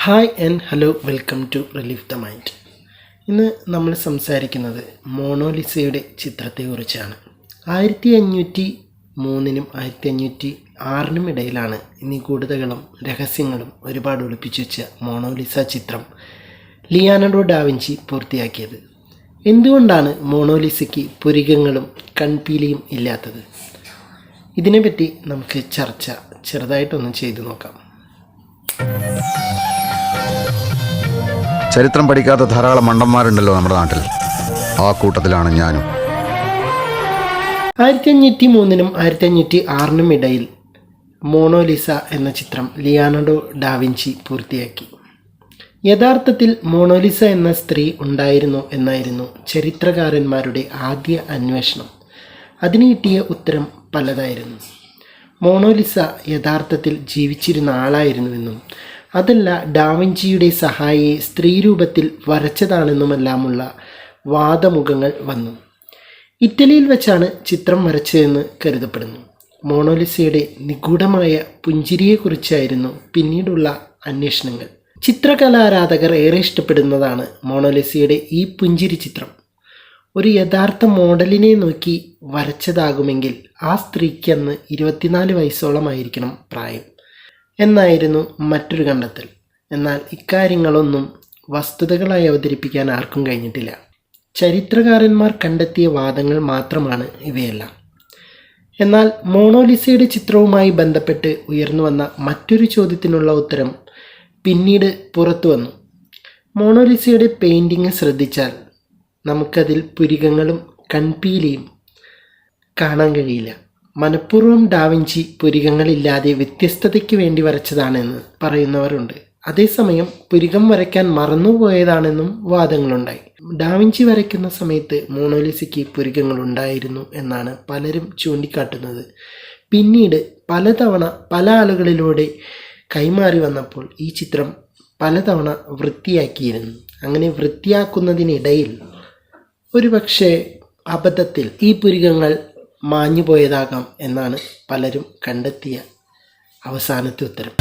Hi and hello, welcome to relief the mind. ഇന്ന് നമ്മൾ സംസാരിക്കുന്നത് മോണോലിസയുടെ ചിത്രത്തെക്കുറിച്ചാണ്. 1503 1506 ഇടയിലാണ് നിഗൂഢതകളും രഹസ്യങ്ങളും ഒരുപാട് ഒളിപ്പിച്ചു വെച്ച മോണോലിസ ചിത്രം ലിയാനർഡോ ഡാവിഞ്ചി പൂർത്തിയാക്കിയത്. എന്തുകൊണ്ടാണ് മോണോലിസയ്ക്ക് പുരികങ്ങളും കൺപീലിയും ഇല്ലാത്തത്? ഇതിനെപ്പറ്റി നമുക്ക് ചെറുതായിട്ടൊന്ന് ചെയ്തു നോക്കാം. ചരിത്രം പഠിക്കാത്ത ധാരാളം മണ്ടന്മാരുണ്ടല്ലോ നമ്മുടെ നാട്ടിൽ. ആ കൂട്ടത്തിലാണ് ഞാനും. 1503 1506 ഇടയിൽ മോണോലിസ എന്ന ചിത്രം ലിയാനർഡോ ഡാവിഞ്ചി പൂർത്തിയാക്കി. യഥാർത്ഥത്തിൽ മോണോലിസ എന്ന സ്ത്രീ ഉണ്ടായിരുന്നോ എന്നായിരുന്നു ചരിത്രകാരന്മാരുടെ ആദ്യ അന്വേഷണം. അതിന് കിട്ടിയ ഉത്തരം പലതായിരുന്നു. മോണോലിസ യഥാർത്ഥത്തിൽ ജീവിച്ചിരുന്ന ആളായിരുന്നുവെന്നും അതല്ല ഡാവിഞ്ചിയുടെ സഹായിയെ സ്ത്രീരൂപത്തിൽ വരച്ചതാണെന്നുമെല്ലാമുള്ള വാദമുഖങ്ങൾ വന്നു. ഇറ്റലിയിൽ വെച്ചാണ് ചിത്രം വരച്ചതെന്ന് കരുതപ്പെടുന്നു. മോണോലിസയുടെ നിഗൂഢമായ പുഞ്ചിരിയെക്കുറിച്ചായിരുന്നു പിന്നീടുള്ള അന്വേഷണങ്ങൾ. ചിത്രകലാരാധകർ ഏറെ ഇഷ്ടപ്പെടുന്നതാണ് മോണോലിസയുടെ ഈ പുഞ്ചിരി ചിത്രം. ഒരു യഥാർത്ഥ മോഡലിനെ നോക്കി വരച്ചതാകുമെങ്കിൽ ആ സ്ത്രീക്ക് അന്ന് 24 വയസ്സോളമായിരിക്കണം പ്രായം എന്നായിരുന്നു മറ്റൊരു കണ്ടെത്തൽ. എന്നാൽ ഇക്കാര്യങ്ങളൊന്നും വസ്തുതകളായി അവതരിപ്പിക്കാൻ ആർക്കും കഴിഞ്ഞിട്ടില്ല. ചരിത്രകാരന്മാർ കണ്ടെത്തിയ വാദങ്ങൾ മാത്രമാണ് ഇവയെല്ലാം. എന്നാൽ മോണോലിസയുടെ ചിത്രവുമായി ബന്ധപ്പെട്ട് ഉയർന്നു വന്ന മറ്റൊരു ചോദ്യത്തിനുള്ള ഉത്തരം പിന്നീട് പുറത്തു വന്നു. മോണോലിസയുടെ പെയിൻറ്റിങ് ശ്രദ്ധിച്ചാൽ നമുക്കതിൽ പുരികങ്ങളും കൺപീലിയും കാണാൻ കഴിയില്ല. മനഃപൂർവ്വം ഡാവിഞ്ചി പുരികങ്ങളില്ലാതെ വ്യത്യസ്തതയ്ക്ക് വേണ്ടി വരച്ചതാണെന്ന് പറയുന്നവരുണ്ട്. അതേസമയം പുരികം വരയ്ക്കാൻ മറന്നുപോയതാണെന്നും വാദങ്ങളുണ്ടായി. ഡാവിഞ്ചി വരയ്ക്കുന്ന സമയത്ത് മോണോലിസയ്ക്ക് പുരികങ്ങളുണ്ടായിരുന്നു എന്നാണ് പലരും ചൂണ്ടിക്കാട്ടുന്നത്. പിന്നീട് പലതവണ പല ആളുകളിലൂടെ കൈമാറി വന്നപ്പോൾ ഈ ചിത്രം പലതവണ വൃത്തിയാക്കിയിരുന്നു. അങ്ങനെ വൃത്തിയാക്കുന്നതിനിടയിൽ ഒരുപക്ഷെ അബദ്ധത്തിൽ ഈ പുരികങ്ങൾ മാഞ്ഞു പോയതാകാം എന്നാണ് പലരും കണ്ടെത്തിയ അവസാനത്തെ ഉത്തരം.